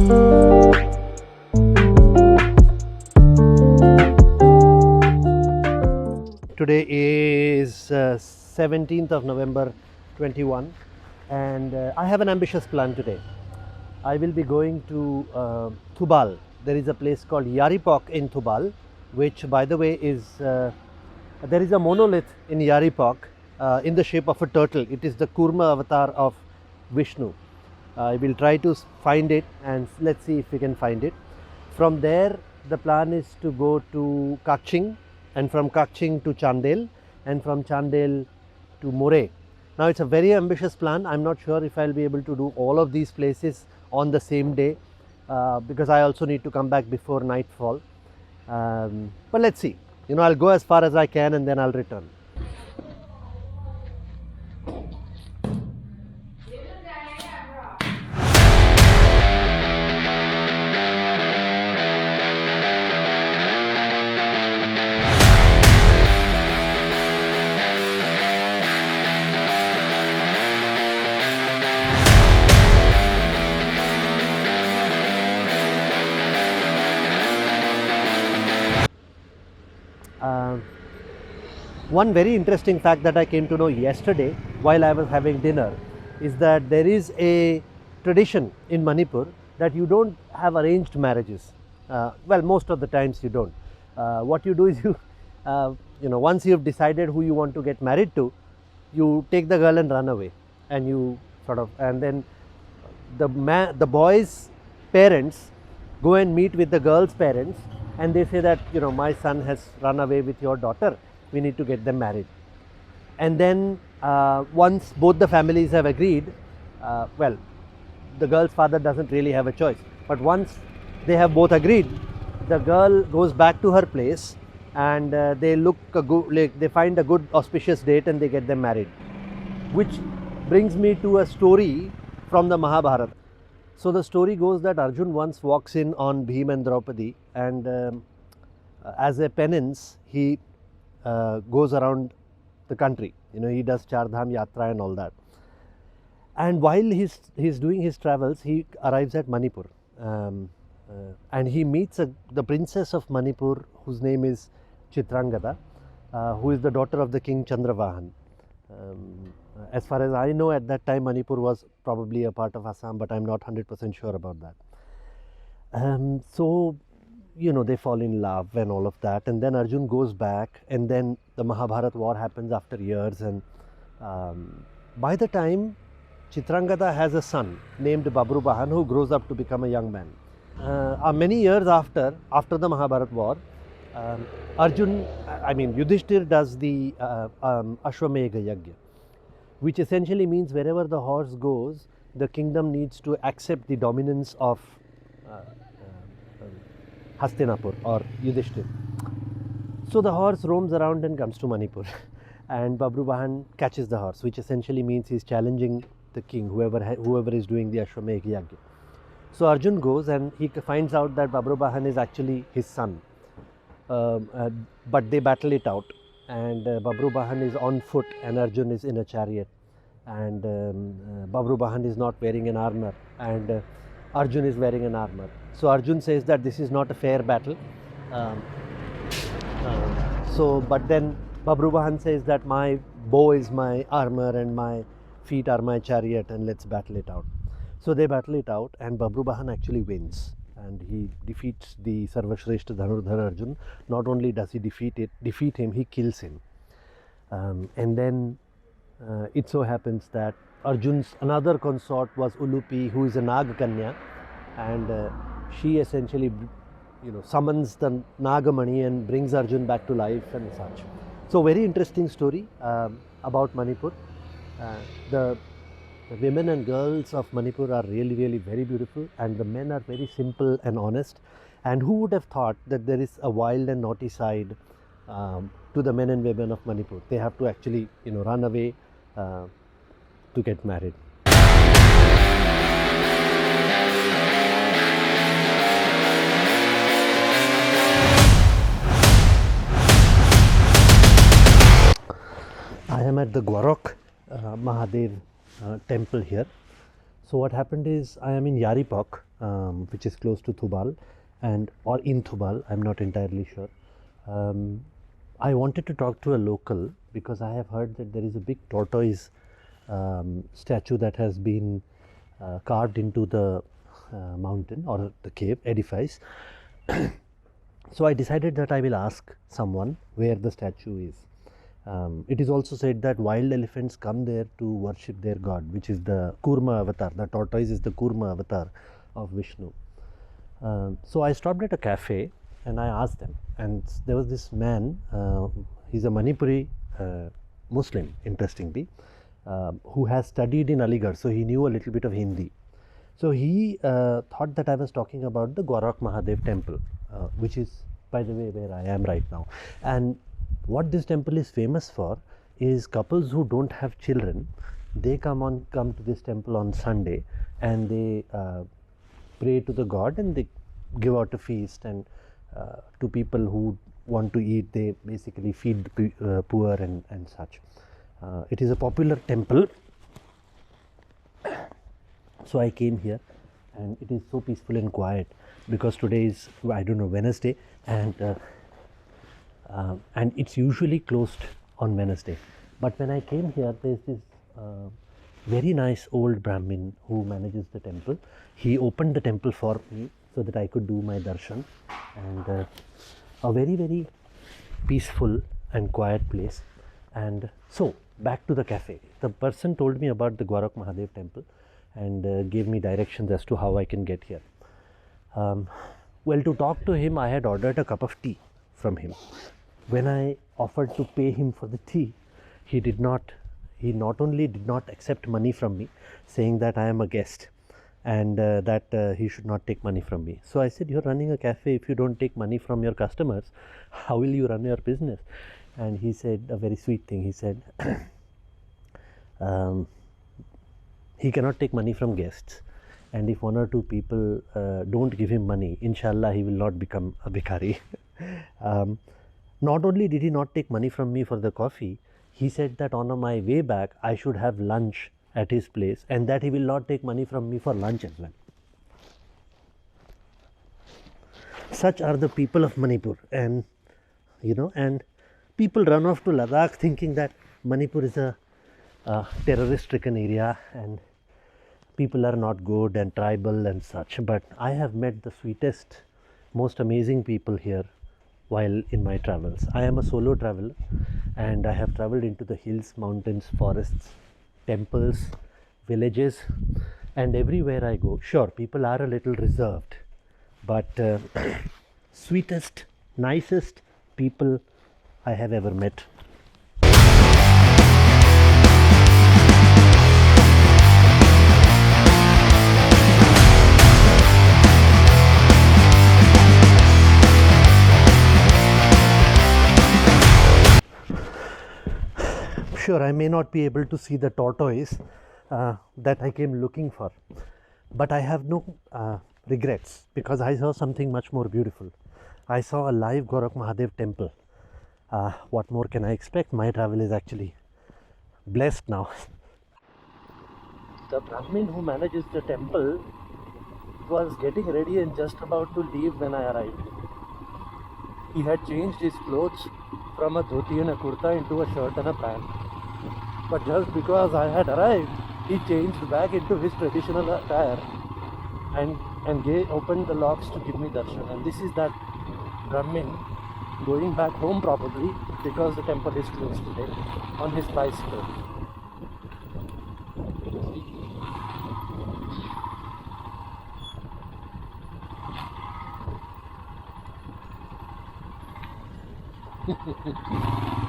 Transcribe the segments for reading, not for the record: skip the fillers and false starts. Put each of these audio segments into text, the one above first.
Today is 17th of November 21, and I have an ambitious plan today. I will be going to Thubal. There is a place called Yaripok in Thubal, which, by the way, is there is a monolith in Yaripok in the shape of a turtle. It is the Kurma avatar of Vishnu. I will try to find it, and let's see if we can find it. From there, the plan is to go to Kaching, and from Kaching to Chandel, and from Chandel to More. Now it's a very ambitious plan. I'm not sure if I'll be able to do all of these places on the same day because I also need to come back before nightfall. But let's see. I'll go as far as I can and then I'll return. One very interesting fact that I came to know yesterday while I was having dinner is that there is a tradition in Manipur that you don't have arranged marriages. Well, most of the times you don't. What you do is once you've decided who you want to get married to, you take the girl and run away, and and then the boy's parents go and meet with the girl's parents, and they say that my son has run away with your daughter, we need to get them married. And then once both the families have agreed, well, the girl's father doesn't really have a choice, but once they have both agreed, the girl goes back to her place and they find a good auspicious date and they get them married. Which brings me to a story from the Mahabharata. So the story goes that Arjun once walks in on Bhim and Draupadi, and as a penance he goes around the country. He does Char Dham Yatra and all that. And while he's doing his travels, he arrives at Manipur, and he meets the princess of Manipur, whose name is Chitrangada, who is the daughter of the king Chandravahan. As far as I know, at that time Manipur was probably a part of Assam, but I'm not 100% sure about that. So they fall in love and all of that, and then Arjun goes back, and then the Mahabharata war happens after years, and by the time Chitrangada has a son named Babrubahan, who grows up to become a young man. Many years after the Mahabharata war, Yudhishthir does the Ashwamegha Yagya, which essentially means wherever the horse goes, the kingdom needs to accept the dominance of Hastinapur or Yudhishthir. So the horse roams around and comes to Manipur, and Babrubahan catches the horse, which essentially means he's challenging the king, whoever is doing the Ashwamegha Yagya. So Arjun goes and he finds out that Babrubahan is actually his son, but they battle it out, and Babrubahan is on foot and Arjun is in a chariot, and Babrubahan is not wearing an armor, and Arjun is wearing an armor. So Arjun says that this is not a fair battle. But then Babrubahan says that my bow is my armor and my feet are my chariot, and let's battle it out. So they battle it out, and Babrubahan actually wins, and he defeats the Sarvashreshta Dhanurdhar Arjun. Not only does he defeat him, he kills him. And then it so happens that Arjun's another consort was Ulupi, who is a Nag Kanya, and she essentially summons the Nagamani and brings Arjun back to life and such. So very interesting story about Manipur. The women and girls of Manipur are really, really very beautiful, and the men are very simple and honest. And who would have thought that there is a wild and naughty side to the men and women of Manipur? They have to actually run away to get married. I am at the Gwarok Mahadev temple here. So what happened is, I am in Yaripok, which is close to Thubal, and or in Thubal, I'm not entirely sure. I wanted to talk to a local because I have heard that there is a big tortoise statue that has been carved into the mountain or the cave edifice. So I decided that I will ask someone where the statue is. It is also said that wild elephants come there to worship their god, which is the Kurma avatar. The tortoise is the Kurma avatar of Vishnu. So I stopped at a cafe and I asked them, and there was this man, he's a Manipuri Muslim, interestingly, who has studied in Aligarh, so he knew a little bit of Hindi. So he thought that I was talking about the Gwarak Mahadev temple, which is, by the way, where I am right now. And what this temple is famous for is couples who don't have children, they come to this temple on Sunday and they pray to the god and they give out a feast, and to people who want to eat, they basically feed the poor and such. It is a popular temple. So I came here and it is so peaceful and quiet because today is, I don't know, Wednesday, and it's usually closed on Wednesday. But when I came here, there's this very nice old Brahmin who manages the temple. He opened the temple for me so that I could do my darshan, and a very, very peaceful and quiet place. And so back to the cafe. The person told me about the Gwarak Mahadev temple and gave me directions as to how I can get here. Well, to talk to him, I had ordered a cup of tea from him. When I offered to pay him for the tea, he not only did not accept money from me, saying that I am a guest and that he should not take money from me. So I said, you're running a cafe, if you don't take money from your customers, how will you run your business? And he said a very sweet thing. He said, he cannot take money from guests, and if one or two people don't give him money, inshallah he will not become a bhikhari. Not only did he not take money from me for the coffee, he said that on my way back I should have lunch at his place, and that he will not take money from me for lunch as well. Such are the people of Manipur. And and people run off to Ladakh thinking that Manipur is a terrorist stricken area and people are not good and tribal and such. But I have met the sweetest, most amazing people here while in my travels. I am a solo traveler and I have traveled into the hills, mountains, forests, temples, villages, and everywhere I go. Sure, people are a little reserved, but sweetest, nicest people I have ever met. Sure, I may not be able to see the tortoise that I came looking for, but I have no regrets because I saw something much more beautiful. I saw a live Gwarak Mahadev temple. What more can I expect? My travel is actually blessed now. The Brahmin who manages the temple was getting ready and just about to leave when I arrived. He had changed his clothes from a dhoti and a kurta into a shirt and a pant. But just because I had arrived, he changed back into his traditional attire and opened the locks to give me darshan. And this is that Brahmin going back home probably because the temple is closed today on his bicycle.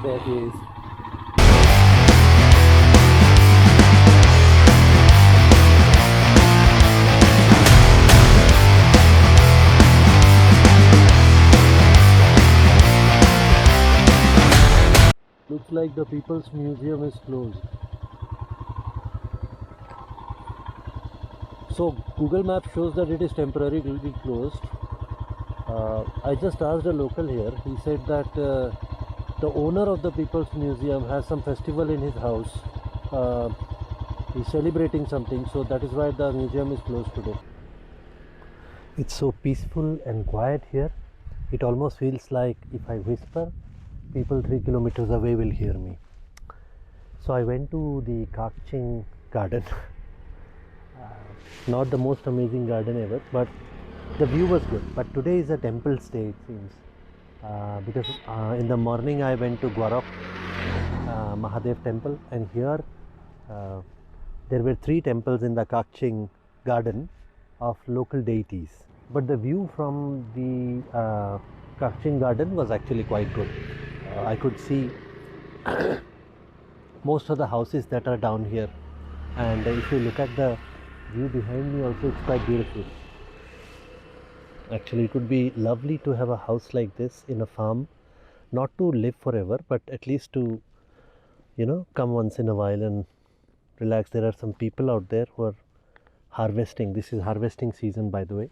There he is. Looks like the People's Museum is closed. So Google Maps shows that it is temporarily closed. I just asked a local here. He said that the owner of the People's Museum has some festival in his house. He's celebrating something, so that is why the museum is closed today. It's so peaceful and quiet here. It almost feels like if I whisper, people 3 kilometers away will hear me. So I went to the Kakching garden. Not the most amazing garden ever, but the view was good. But today is a temple stay, it seems. Because in the morning I went to Gwarok Mahadev temple, and here there were 3 temples in the Kakching garden of local deities. But the view from the Kakching garden was actually quite good. I could see most of the houses that are down here, and if you look at the view behind me also, it's quite beautiful. Actually, it would be lovely to have a house like this in a farm, not to live forever, but at least to, come once in a while and relax. There are some people out there who are harvesting. This is harvesting season, by the way.